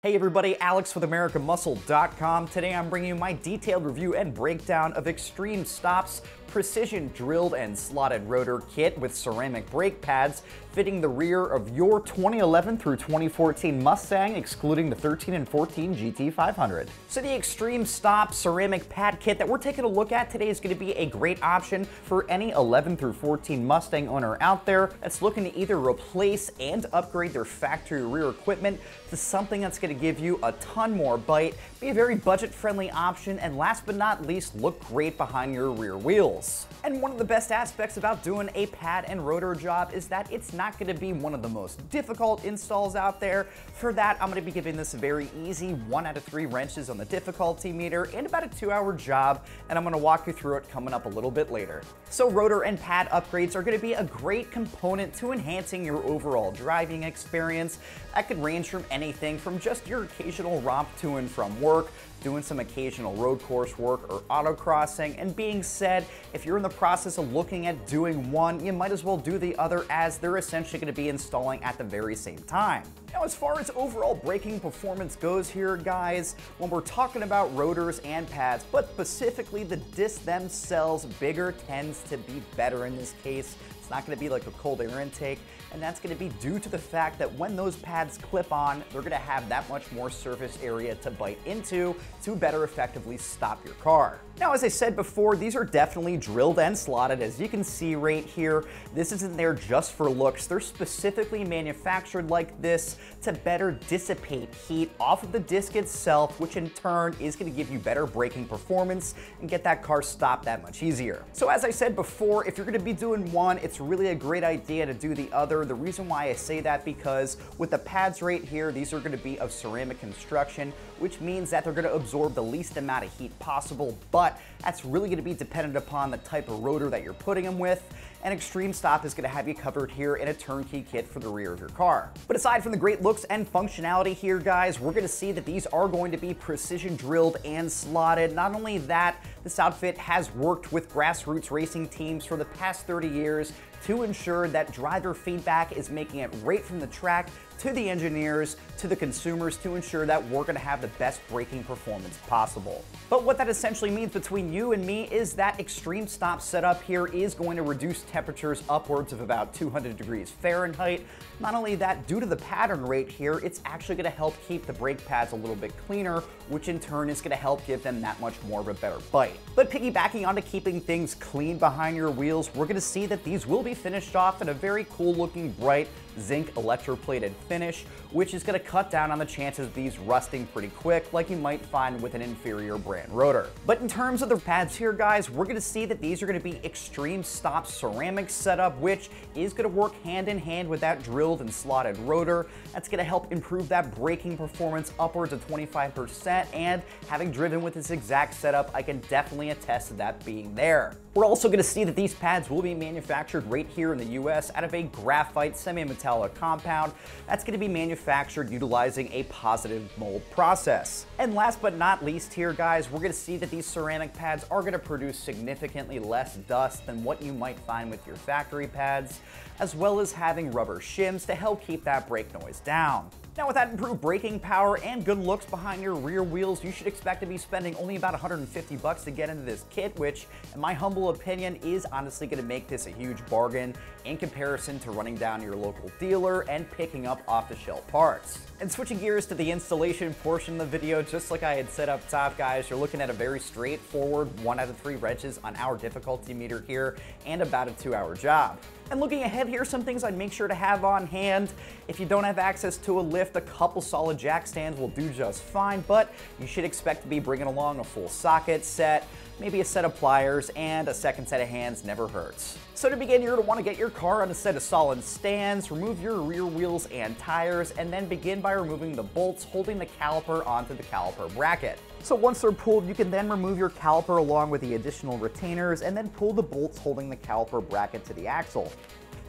Hey everybody, Alex with AmericanMuscle.com. Today I'm bringing you my detailed review and breakdown of Xtreme Stop's precision drilled and slotted rotor kit with ceramic brake pads fitting the rear of your 2011 through 2014 Mustang, excluding the 13 and 14 GT500. So the Xtreme Stop ceramic pad kit that we're taking a look at today is going to be a great option for any 11 through 14 Mustang owner out there that's looking to either replace and upgrade their factory rear equipment to something that's going to give you a ton more bite, be a very budget-friendly option, and last but not least, look great behind your rear wheels. And one of the best aspects about doing a pad and rotor job is that it's not going to be one of the most difficult installs out there. For that, I'm going to be giving this a very easy 1 out of 3 wrenches on the difficulty meter and about a 2-hour job, and I'm going to walk you through it coming up a little bit later. So rotor and pad upgrades are going to be a great component to enhancing your overall driving experience. That could range from anything from just your occasional romp to and from work, doing some occasional road course work or autocrossing. And being said, if you're in the process of looking at doing one, you might as well do the other, as they're essentially going to be installing at the very same time. Now, as far as overall braking performance goes here, guys, when we're talking about rotors and pads, but specifically the discs themselves, bigger tends to be better in this case. It's not going to be like a cold air intake, and that's going to be due to the fact that when those pads clip on, they're going to have that much more surface area to bite into to better effectively stop your car. Now, as I said before, these are definitely drilled and slotted, as you can see right here. This isn't there just for looks. They're specifically manufactured like this to better dissipate heat off of the disc itself, which in turn is going to give you better braking performance and get that car stopped that much easier. So as I said before, if you're going to be doing one, it's really a great idea to do the other. The reason why I say that, because with the pads right here, these are going to be of ceramic construction, which means that they're going to absorb the least amount of heat possible, but that's really going to be dependent upon the type of rotor that you're putting them with, and Xtreme Stop is going to have you covered here in a turnkey kit for the rear of your car. But aside from the great looks and functionality here, guys, we're going to see that these are going to be precision drilled and slotted. Not only that, this outfit has worked with grassroots racing teams for the past 30 years to ensure that driver feedback is making it right from the track to the engineers, to the consumers, to ensure that we're going to have the best braking performance possible. But what that essentially means between you and me is that Xtreme Stop setup here is going to reduce temperatures upwards of about 200 degrees Fahrenheit. Not only that, due to the pattern right here, it's actually going to help keep the brake pads a little bit cleaner, which in turn is going to help give them that much more of a better bite. But piggybacking onto keeping things clean behind your wheels, we're going to see that these will be finished off in a very cool looking bright zinc electroplated finish, which is going to cut down on the chances of these rusting pretty quick like you might find with an inferior brand rotor. But in terms of the pads here, guys, we're going to see that these are going to be Xtreme Stop ceramic setup, which is going to work hand in hand with that drilled and slotted rotor. That's going to help improve that braking performance upwards of 25%, and having driven with this exact setup, I can definitely attest to that being there. We're also going to see that these pads will be manufactured right here in the US out of a graphite semi-metallic compound that's going to be manufactured utilizing a positive mold process. And last but not least here, guys, we're going to see that these ceramic pads are going to produce significantly less dust than what you might find with your factory pads, as well as having rubber shims to help keep that brake noise down. Now, with that improved braking power and good looks behind your rear wheels, you should expect to be spending only about 150 bucks to get into this kit, which, in my humble opinion, is honestly going to make this a huge bargain in comparison to running down to your local dealer and picking up off-the-shelf parts. And switching gears to the installation portion of the video, just like I had said up top, guys, you're looking at a very straightforward 1 out of 3 wrenches on our difficulty meter here and about a 2-hour job. And looking ahead here, some things I'd make sure to have on hand. If you don't have access to a lift, a couple solid jack stands will do just fine, but you should expect to be bringing along a full socket set, maybe a set of pliers, and a second set of hands never hurts. So to begin, you're going to want to get your car on a set of solid stands, remove your rear wheels and tires, and then begin by removing the bolts holding the caliper onto the caliper bracket. So once they're pulled, you can then remove your caliper along with the additional retainers and then pull the bolts holding the caliper bracket to the axle.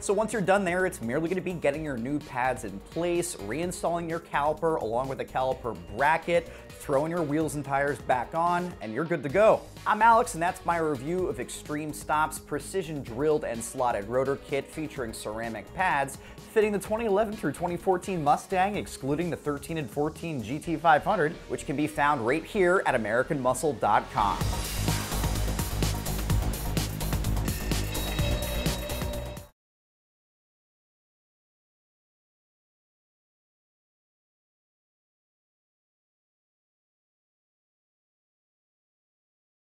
So once you're done there, it's merely going to be getting your new pads in place, reinstalling your caliper along with the caliper bracket, throwing your wheels and tires back on, and you're good to go. I'm Alex, and that's my review of Xtreme Stop's precision drilled and slotted rotor kit featuring ceramic pads fitting the 2011 through 2014 Mustang, excluding the 13 and 14 GT500, which can be found right here at AmericanMuscle.com.